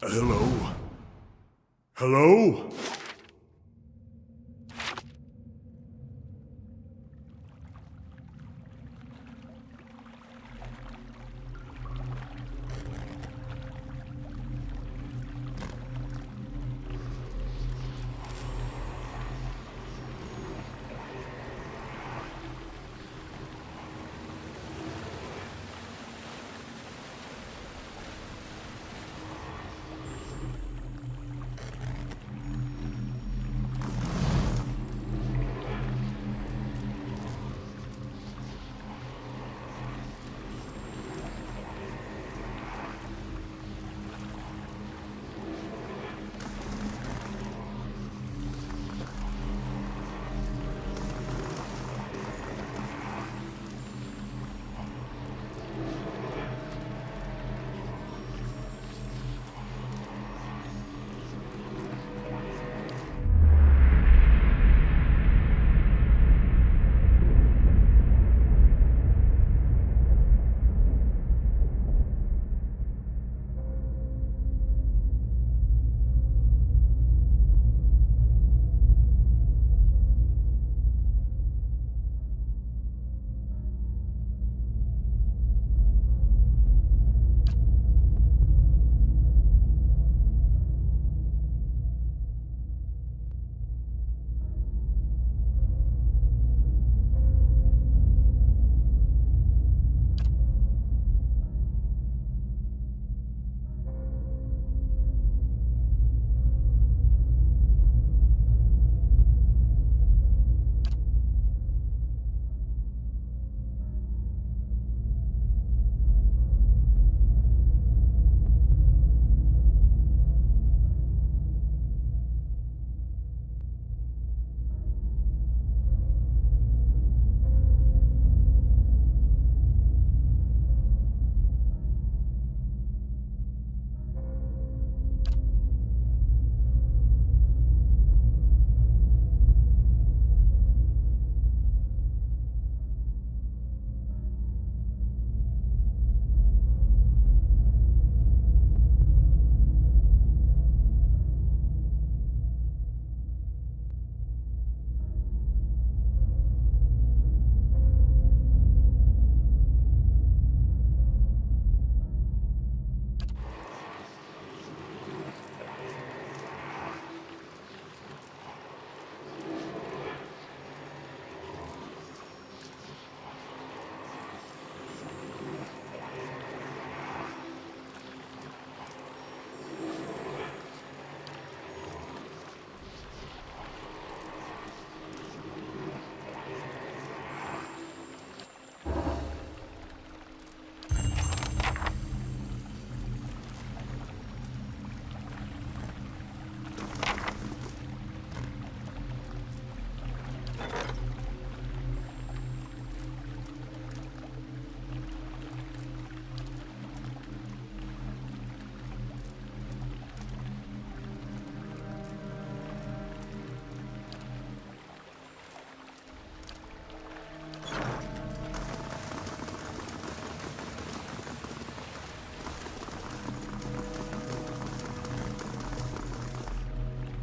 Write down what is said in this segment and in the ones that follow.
Hello? Hello?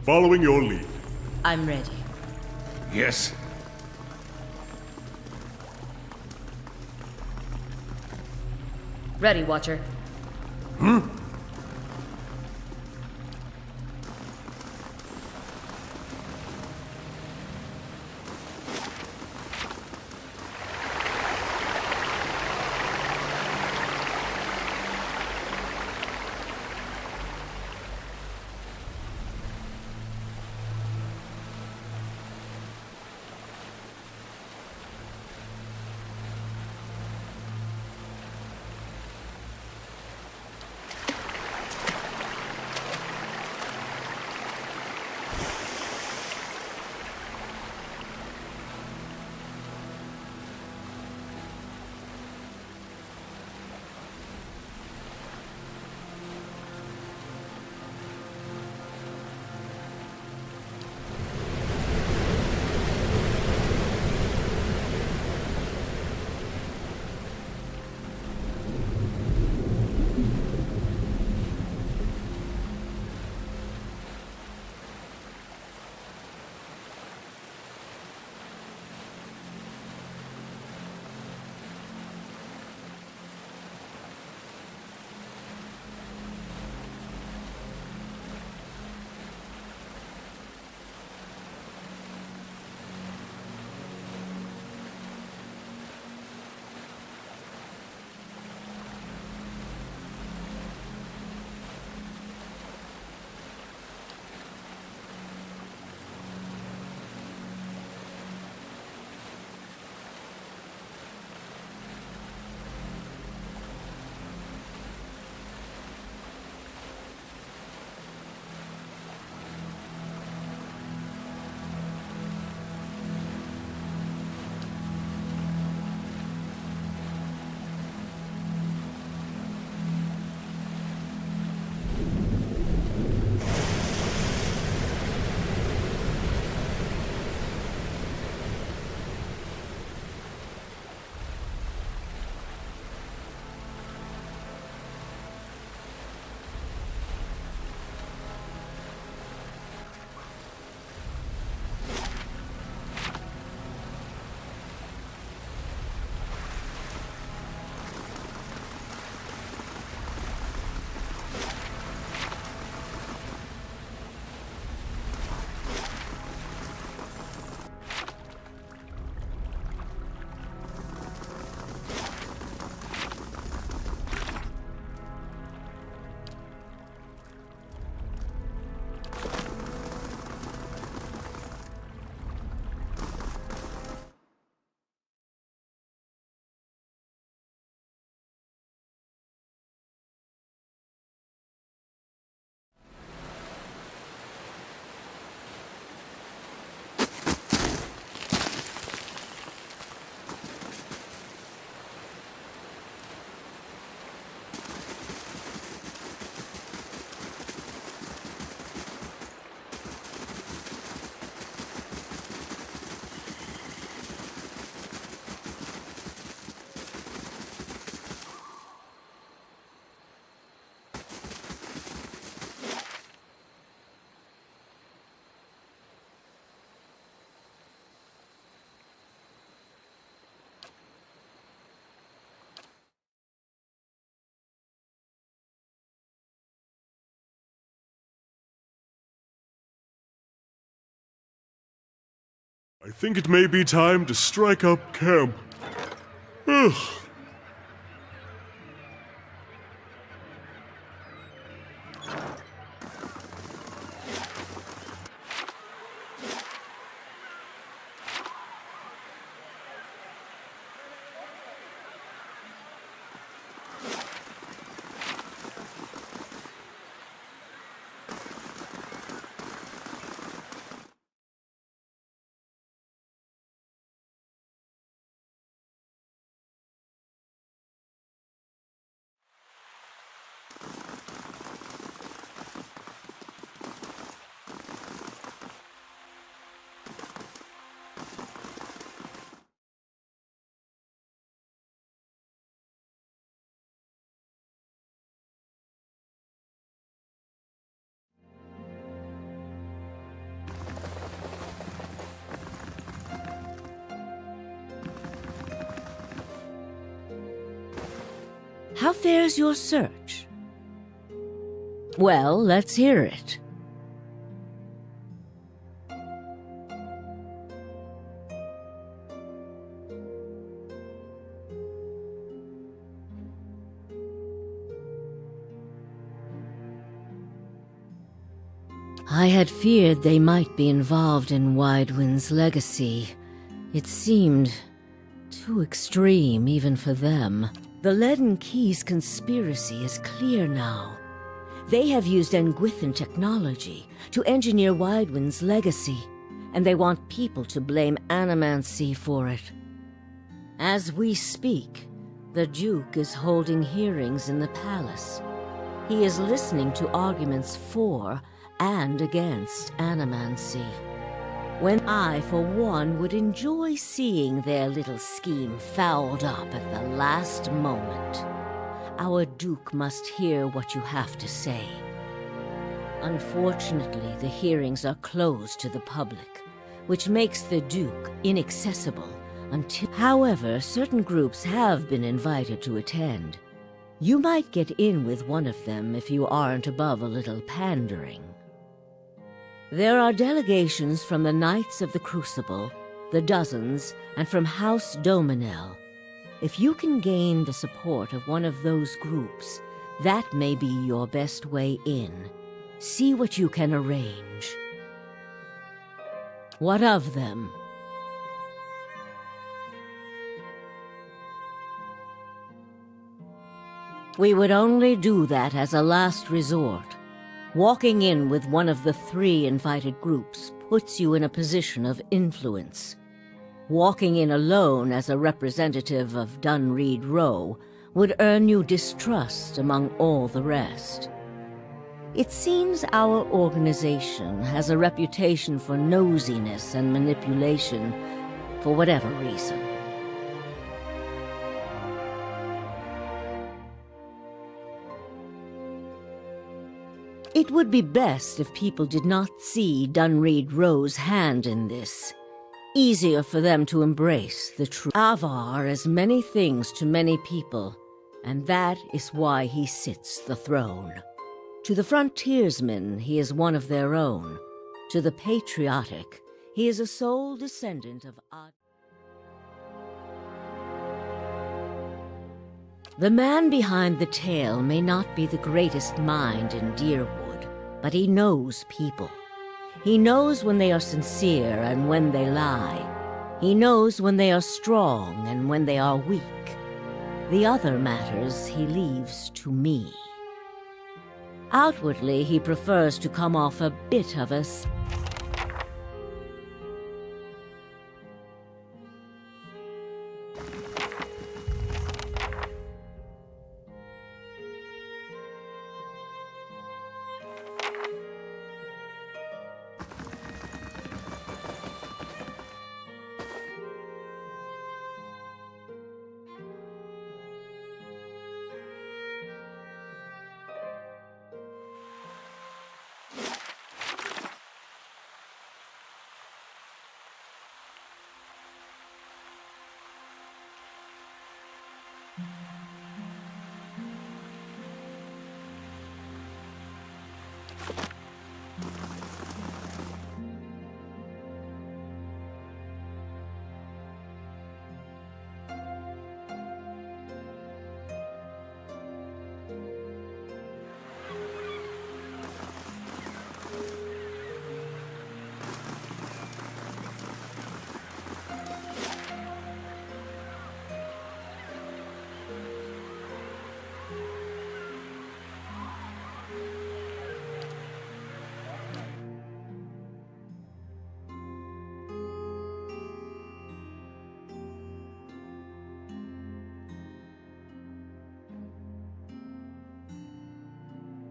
Following your lead. I'm ready. Yes. Ready, Watcher. I think it may be time to strike up camp. Ugh. How fares your search? Well, let's hear it. I had feared they might be involved in Widewind's legacy. It seemed too extreme even for them. The Leaden Keys conspiracy is clear now. They have used Engwithan technology to engineer Widewind's legacy, and they want people to blame Animancy for it. As we speak, the Duke is holding hearings in the palace. He is listening to arguments for and against Animancy. When I, for one, would enjoy seeing their little scheme fouled up at the last moment. Our Duke must hear what you have to say. Unfortunately, the hearings are closed to the public, which makes the Duke inaccessible until... However, certain groups have been invited to attend. You might get in with one of them if you aren't above a little pandering. There are delegations from the Knights of the Crucible, the Dozens, and from House Dominel. If you can gain the support of one of those groups, that may be your best way in. See what you can arrange. What of them? We would only do that as a last resort. Walking in with one of the 3 invited groups puts you in a position of influence. Walking in alone as a representative of Dunreed Row would earn you distrust among all the rest. It seems our organization has a reputation for nosiness and manipulation, for whatever reason. It would be best if people did not see Dunreed Row's hand in this. Easier for them to embrace the truth. Avar is many things to many people, and that is why he sits the throne. To the frontiersmen, he is one of their own. To the patriotic, he is a sole descendant of Ad. The man behind the tale may not be the greatest mind in Deerwood, but he knows people. He knows when they are sincere and when they lie. He knows when they are strong and when they are weak. The other matters he leaves to me. Outwardly, he prefers to come off a bit of a...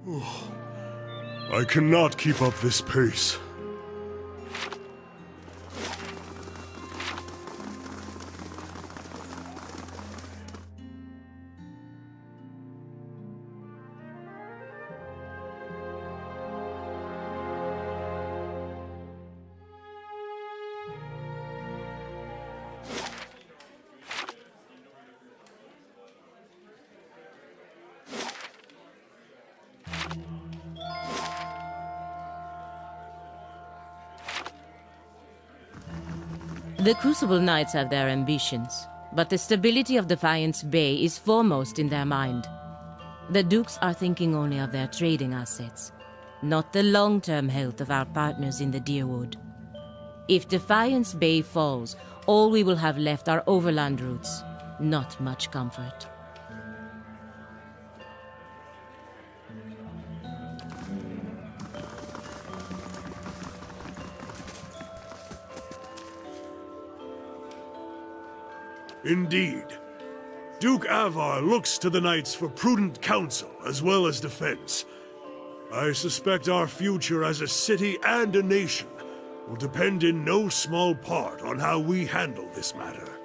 I cannot keep up this pace. The Crucible Knights have their ambitions, but the stability of Defiance Bay is foremost in their mind. The Dukes are thinking only of their trading assets, not the long-term health of our partners in the Deerwood. If Defiance Bay falls, all we will have left are overland routes, not much comfort. Indeed. Duke Avar looks to the knights for prudent counsel as well as defense. I suspect our future as a city and a nation will depend in no small part on how we handle this matter.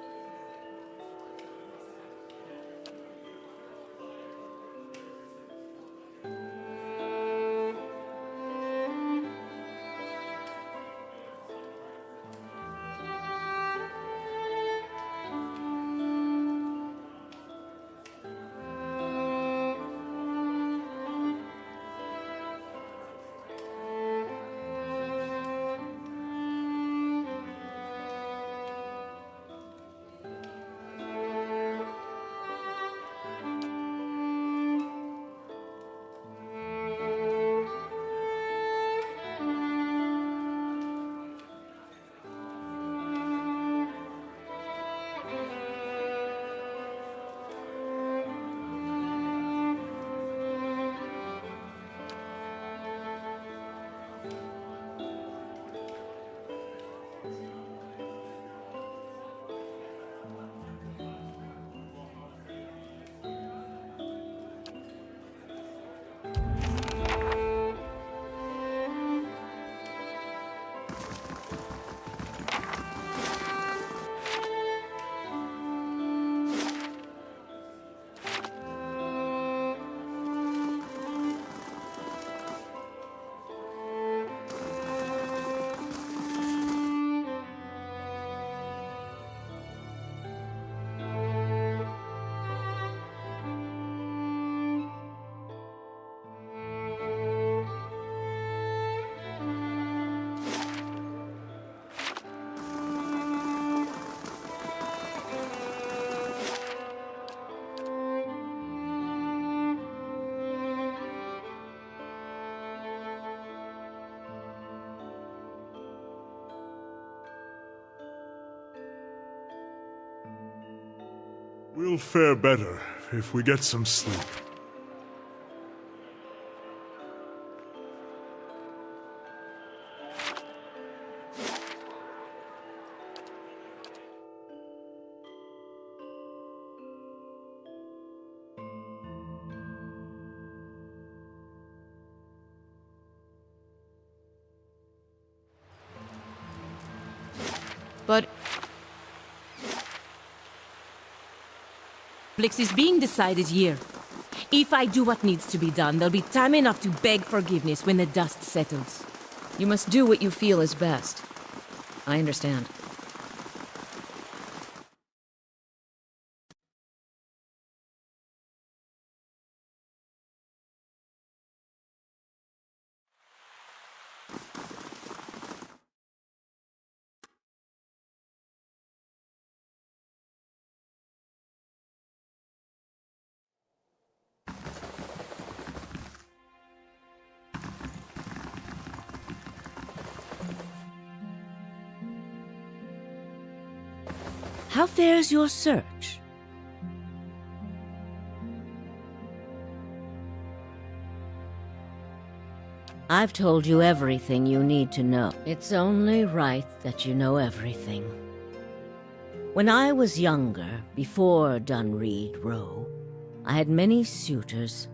We'll fare better if we get some sleep. But Blix is being decided here. If I do what needs to be done, there'll be time enough to beg forgiveness when the dust settles. You must do what you feel is best. I understand. How fares your search? I've told you everything you need to know. It's only right that you know everything. When I was younger, before Dunreed Row, I had many suitors,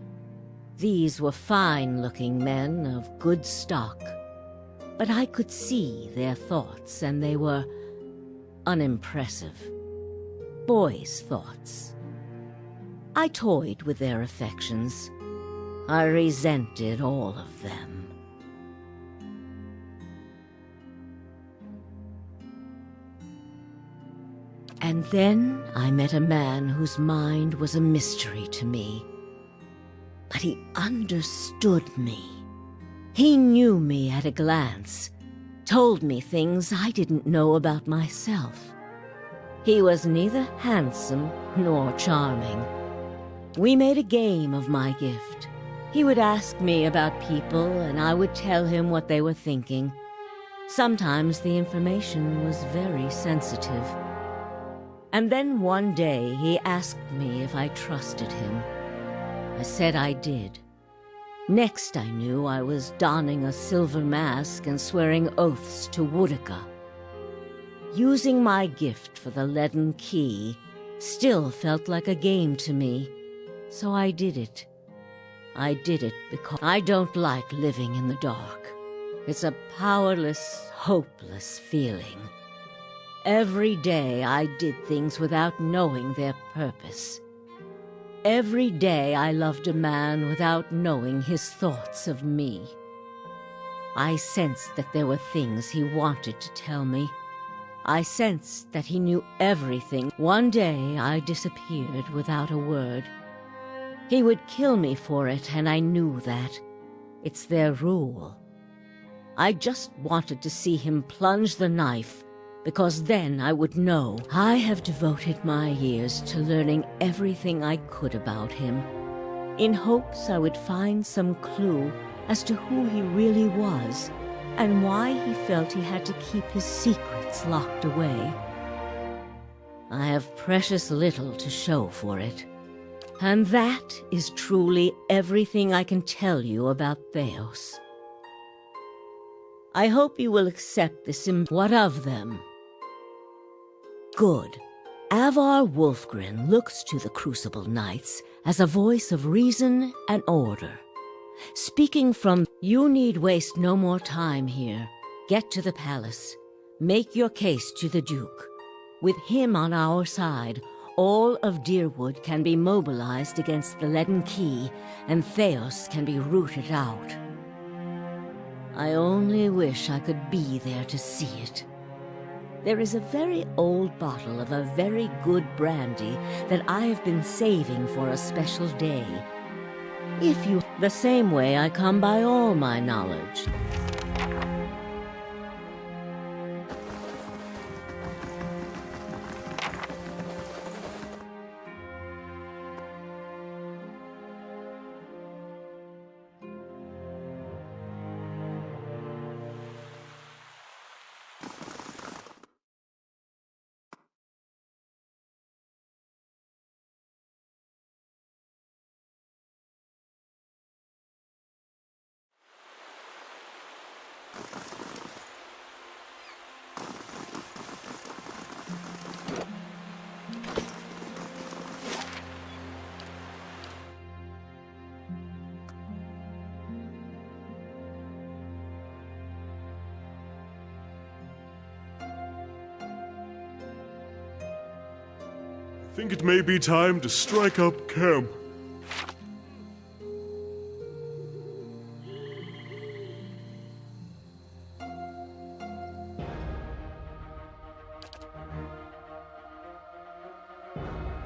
These were fine-looking men of good stock, but I could see their thoughts, and they were unimpressive. Boys' thoughts. I toyed with their affections. I resented all of them. And then I met a man whose mind was a mystery to me. But he understood me. He knew me at a glance, told me things I didn't know about myself. He was neither handsome nor charming. We made a game of my gift. He would ask me about people, and I would tell him what they were thinking. Sometimes the information was very sensitive. And then one day he asked me if I trusted him. I said I did. Next I knew I was donning a silver mask and swearing oaths to Woodica. Using my gift for the leaden key still felt like a game to me, so I did it. I did it because I don't like living in the dark. It's a powerless, hopeless feeling. Every day I did things without knowing their purpose. Every day I loved a man without knowing his thoughts of me. I sensed that there were things he wanted to tell me. I sensed that he knew everything. One day I disappeared without a word. He would kill me for it, and I knew that. It's their rule. I just wanted to see him plunge the knife, because then I would know. I have devoted my years to learning everything I could about him, in hopes I would find some clue as to who he really was, and why he felt he had to keep his secrets locked away. I have precious little to show for it. And that is truly everything I can tell you about Theos. I hope you will accept this. What of them? Good. Avar Wolfgren looks to the Crucible Knights as a voice of reason and order. Speaking from, you need waste no more time here. Get to the palace. Make your case to the Duke. With him on our side, all of Deerwood can be mobilized against the Leaden Key, and Theos can be rooted out. I only wish I could be there to see it. There is a very old bottle of a very good brandy that I have been saving for a special day. If you... the same way I come by all my knowledge. I think it may be time to strike up camp.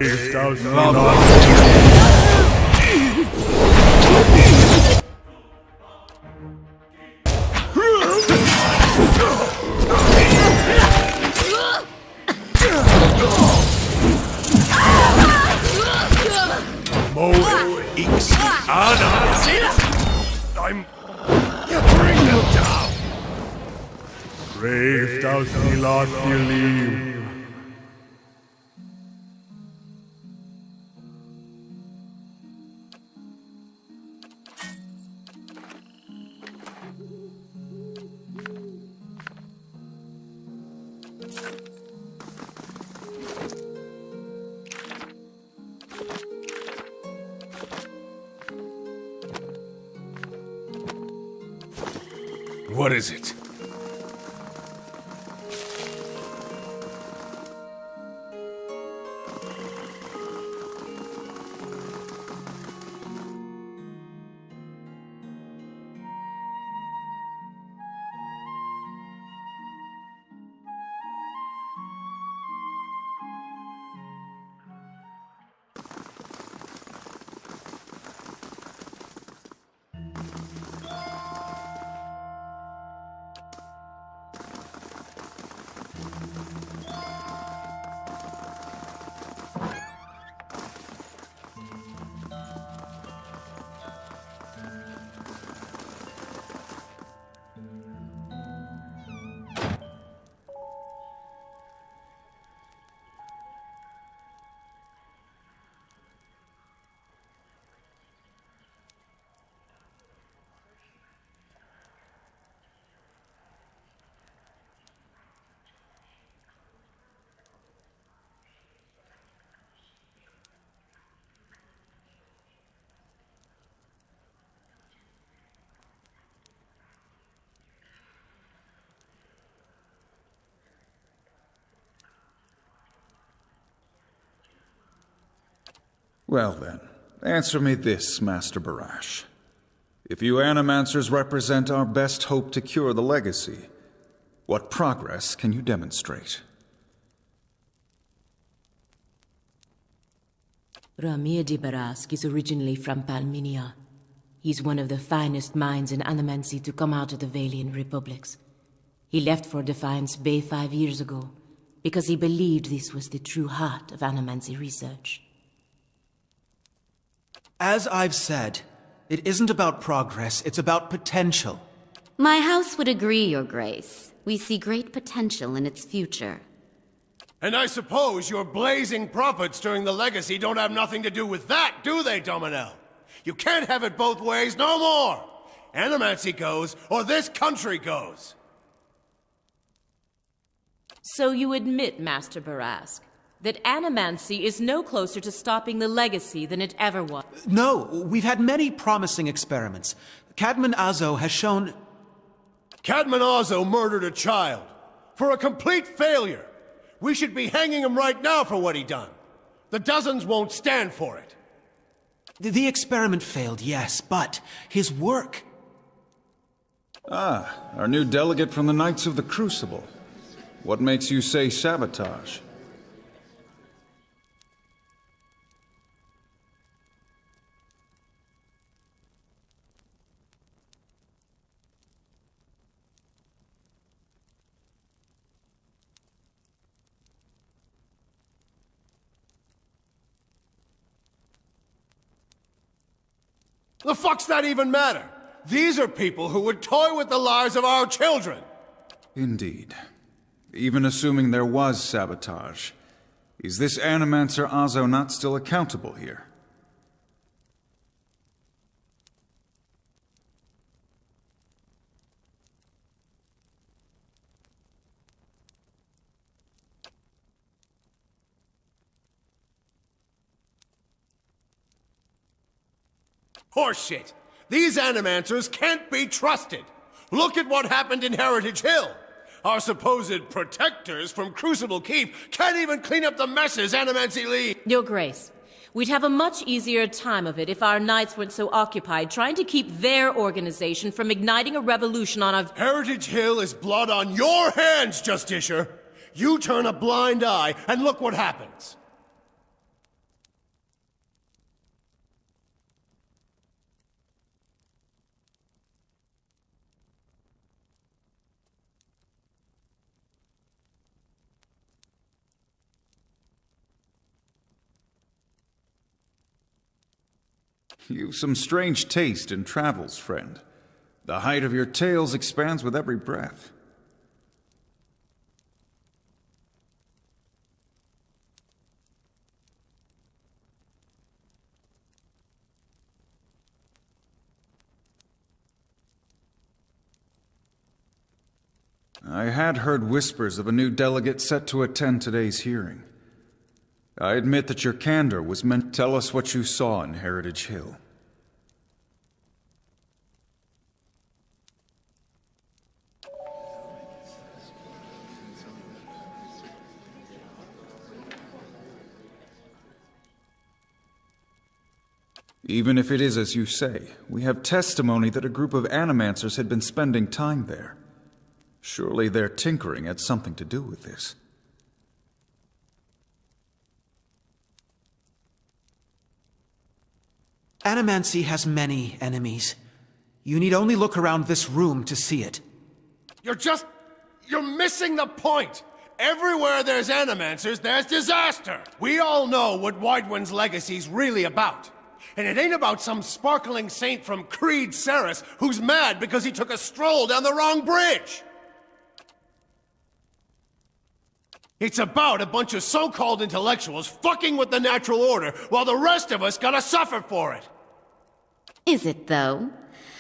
If thou bring them down. Brave thou Thilath Thilim. What is it? Well then, answer me this, Master Barash. If you Animancers represent our best hope to cure the legacy, what progress can you demonstrate? Ramir de Barask is originally from Palminia. He's one of the finest minds in Animancy to come out of the Valian Republics. He left for Defiance Bay 5 years ago, because he believed this was the true heart of Animancy research. As I've said, it isn't about progress, it's about potential. My house would agree, Your Grace. We see great potential in its future. And I suppose your blazing profits during the legacy don't have nothing to do with that, do they, Dominel? You can't have it both ways no more! Animancy goes, or this country goes! So you admit, Master Barask, that Animancy is no closer to stopping the legacy than it ever was? No, we've had many promising experiments. Cadman Azo has shown... Cadman Azo murdered a child. For a complete failure. We should be hanging him right now for what he done. The dozens won't stand for it. The experiment failed, yes, but his work... Ah, our new delegate from the Knights of the Crucible. What makes you say sabotage? The fuck's that even matter? These are people who would toy with the lives of our children! Indeed. Even assuming there was sabotage, is this Animancer Azo not still accountable here? Horseshit! These Animancers can't be trusted! Look at what happened in Heritage Hill! Our supposed protectors from Crucible Keep can't even clean up the messes Animancy leaves! Your Grace, we'd have a much easier time of it if our knights weren't so occupied trying to keep their organization from igniting a revolution on our... Heritage Hill is blood on your hands, Justiciar! You turn a blind eye and look what happens! You've some strange taste in travels, friend. The height of your tales expands with every breath. I had heard whispers of a new delegate set to attend today's hearing. I admit that your candor was meant to tell us what you saw in Heritage Hill. Even if it is as you say, we have testimony that a group of animancers had been spending time there. Surely their tinkering had something to do with this. Animancy has many enemies. You need only look around this room to see it. You're missing the point! Everywhere there's animancers, there's disaster! We all know what Widewind's legacy's really about. And it ain't about some sparkling saint from Creed Ceres who's mad because he took a stroll down the wrong bridge! It's about a bunch of so-called intellectuals fucking with the natural order while the rest of us gotta suffer for it! Is it, though?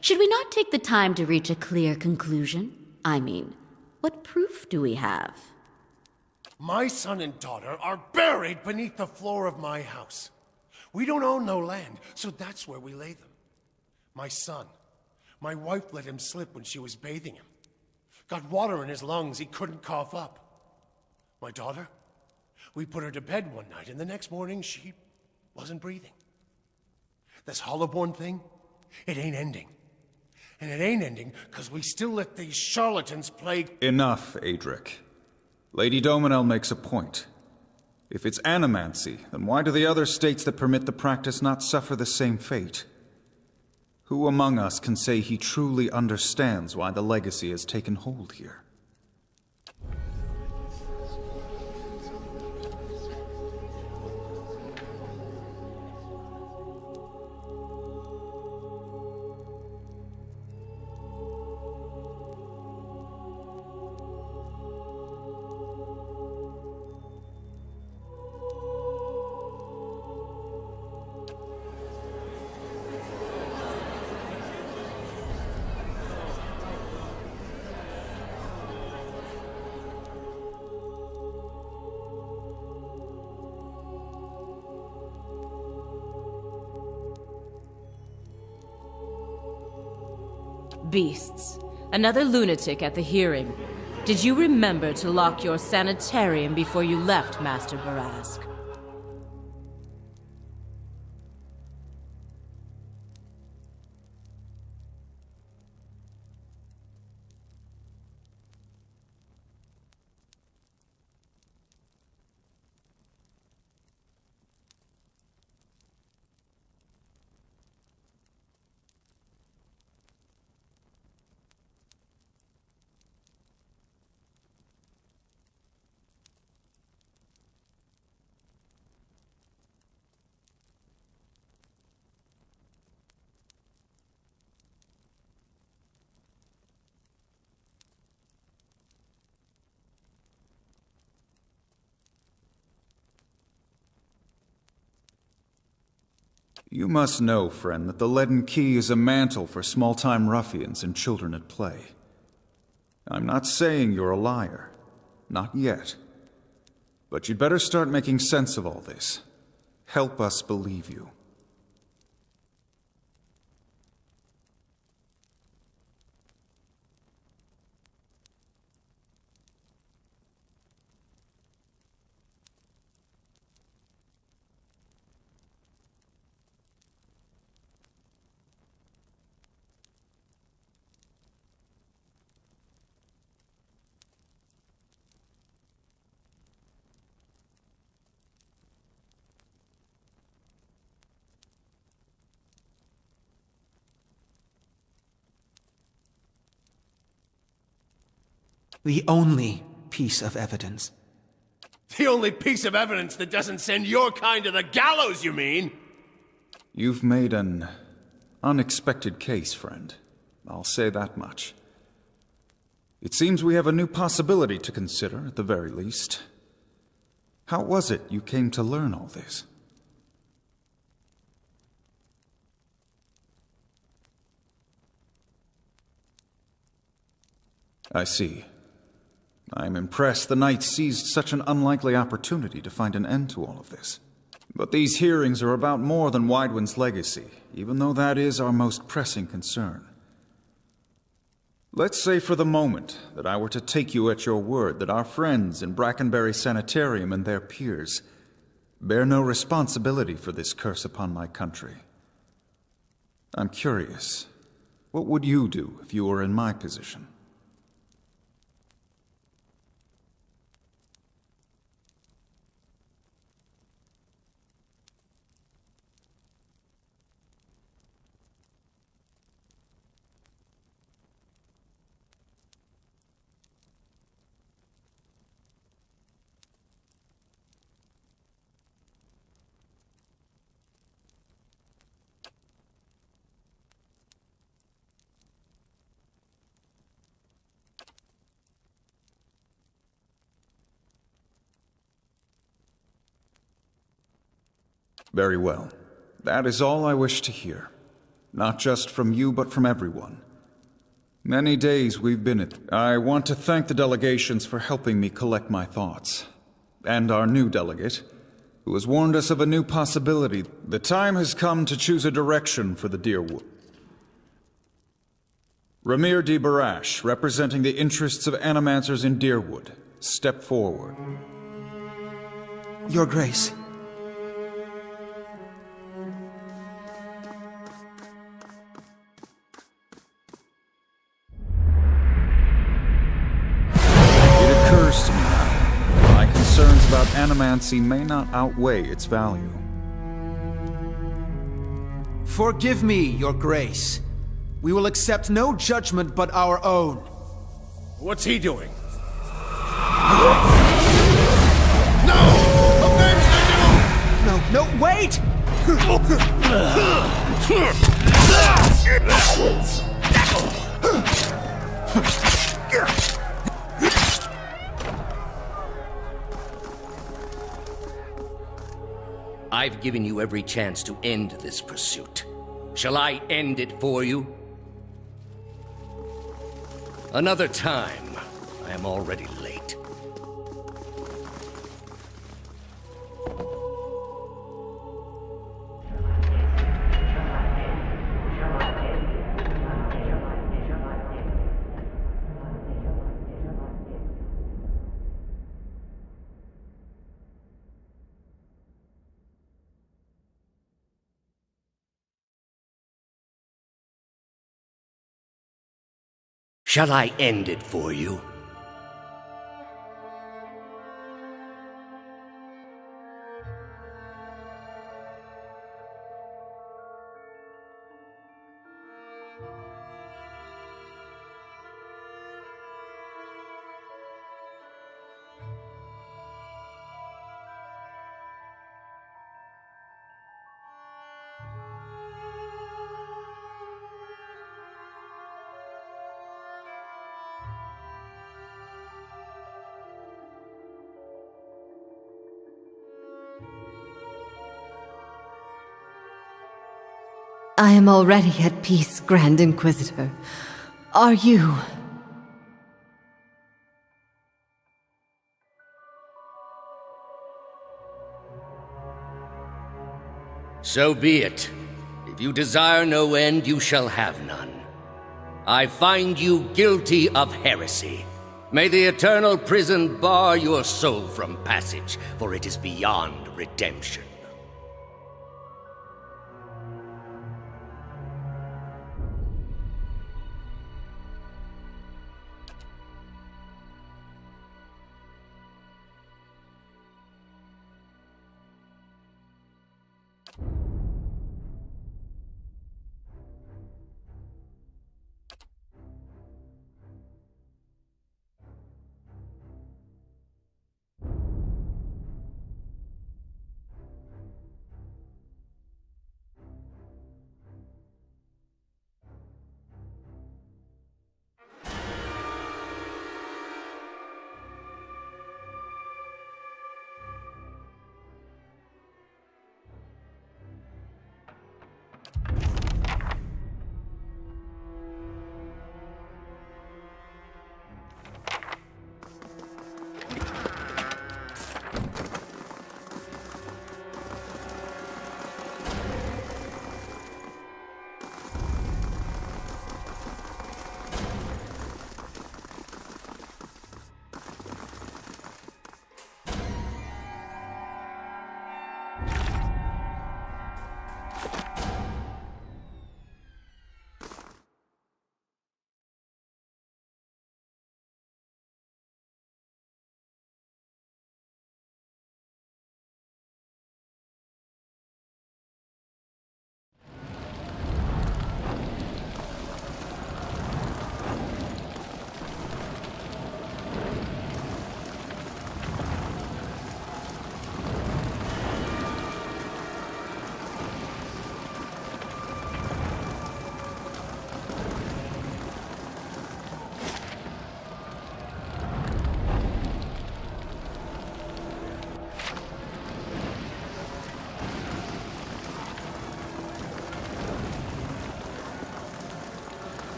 Should we not take the time to reach a clear conclusion? I mean, what proof do we have? My son and daughter are buried beneath the floor of my house. We don't own no land, so that's where we lay them. My son, my wife let him slip when she was bathing him. Got water in his lungs, he couldn't cough up. My daughter, we put her to bed one night, and the next morning she wasn't breathing. This Hollowborn thing, it ain't ending. And it ain't ending because we still let these charlatans plague... Enough, Adric. Lady Dominel makes a point. If it's animancy, then why do the other states that permit the practice not suffer the same fate? Who among us can say he truly understands why the legacy has taken hold here? Beasts. Another lunatic at the hearing. Did you remember to lock your sanitarium before you left, Master Barask? You must know, friend, that the leaden key is a mantle for small-time ruffians and children at play. I'm not saying you're a liar. Not yet. But you'd better start making sense of all this. Help us believe you. The only piece of evidence. The only piece of evidence that doesn't send your kind to the gallows, you mean? You've made an unexpected case, friend. I'll say that much. It seems we have a new possibility to consider, at the very least. How was it you came to learn all this? I see. I'm impressed the Knights seized such an unlikely opportunity to find an end to all of this. But these hearings are about more than Widewind's legacy, even though that is our most pressing concern. Let's say for the moment that I were to take you at your word that our friends in Brackenbury Sanitarium and their peers bear no responsibility for this curse upon my country. I'm curious. What would you do if you were in my position? Very well. That is all I wish to hear. Not just from you, but from everyone. Many days we've been at... I want to thank the delegations for helping me collect my thoughts. And our new delegate, who has warned us of a new possibility. The time has come to choose a direction for the Deerwood. Ramir D. Barash, representing the interests of animancers in Deerwood. Step forward. Your Grace. To me now, my concerns about animancy may not outweigh its value. Forgive me, Your Grace. We will accept no judgment but our own. What's he doing? No! Avenge the Doom! No, wait! I've given you every chance to end this pursuit. Shall I end it for you? Another time. I am already late. Shall I end it for you? I am already at peace, Grand Inquisitor. Are you? So be it. If you desire no end, you shall have none. I find you guilty of heresy. May the eternal prison bar your soul from passage, for it is beyond redemption.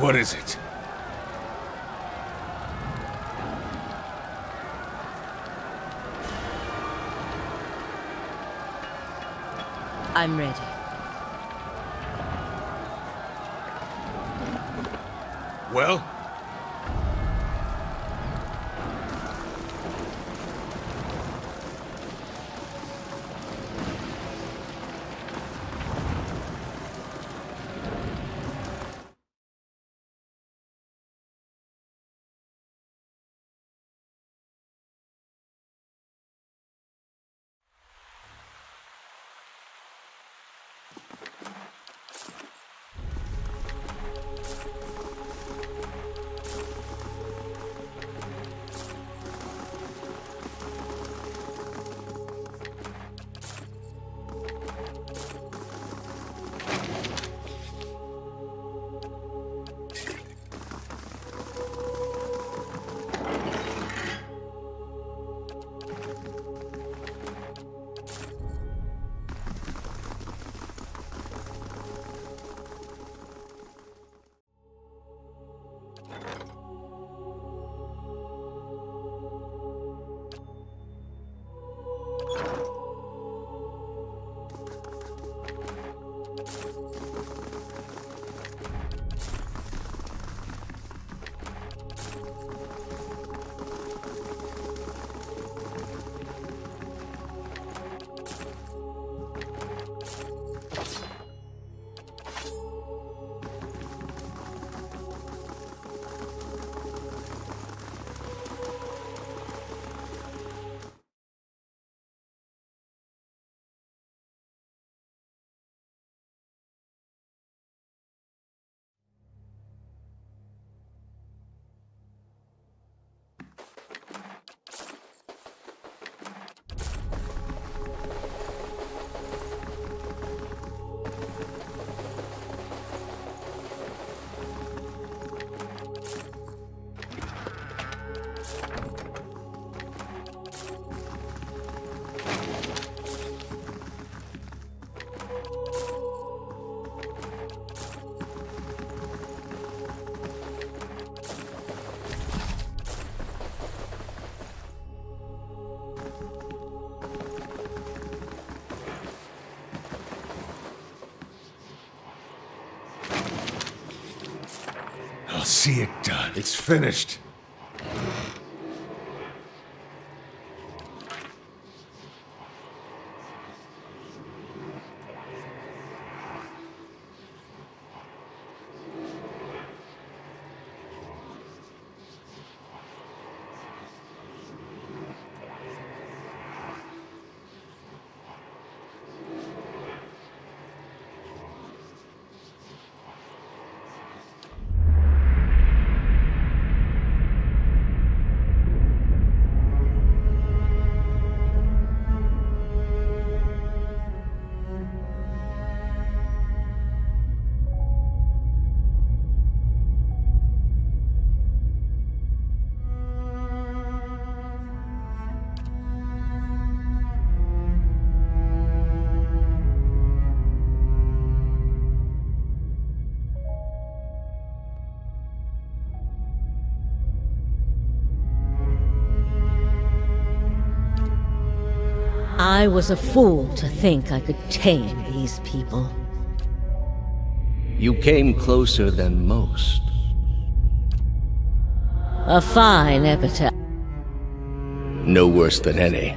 What is it? I'm ready. Well? I'll see it done. It's finished. I was a fool to think I could tame these people. You came closer than most. A fine epitaph. No worse than any.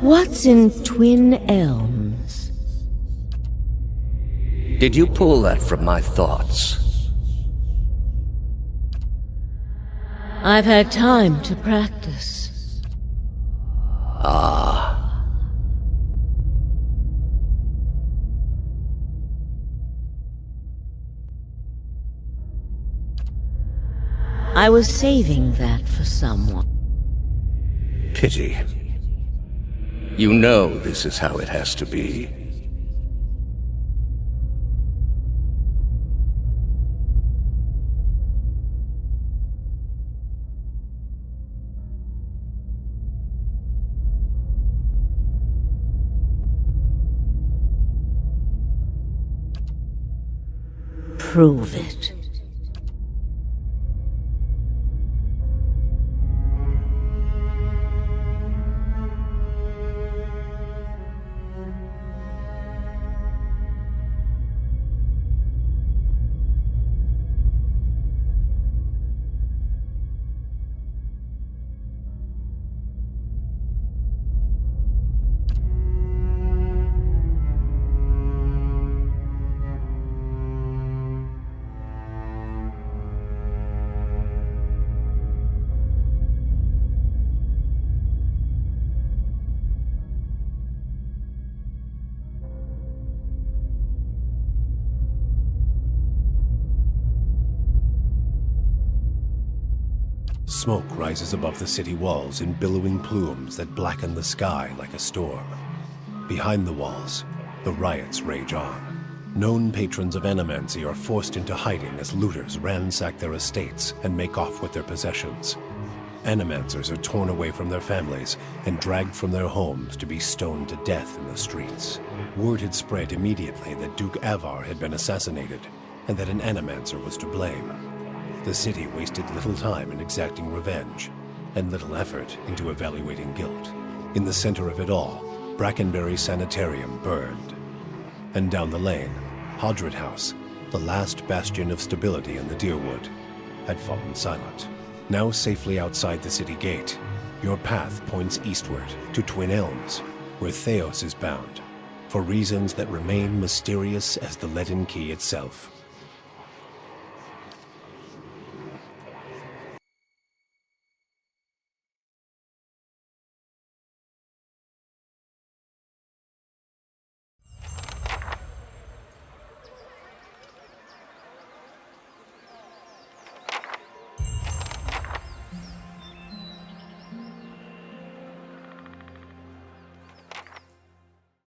What's in Twin Elms? Did you pull that from my thoughts? I've had time to practice. Ah. I was saving that for someone. Pity. You know this is how it has to be. prove it. Smoke rises above the city walls in billowing plumes that blacken the sky like a storm. Behind the walls, the riots rage on. Known patrons of animancy are forced into hiding as looters ransack their estates and make off with their possessions. Animancers are torn away from their families and dragged from their homes to be stoned to death in the streets. Word had spread immediately that Duke Avar had been assassinated, and that an animancer was to blame. The city wasted little time in exacting revenge, and little effort into evaluating guilt. In the center of it all, Brackenberry Sanitarium burned. And down the lane, Hadretów, the last bastion of stability in the Deerwood, had fallen silent. Now safely outside the city gate, your path points eastward to Twin Elms, where Theos is bound, for reasons that remain mysterious as the leaden key itself.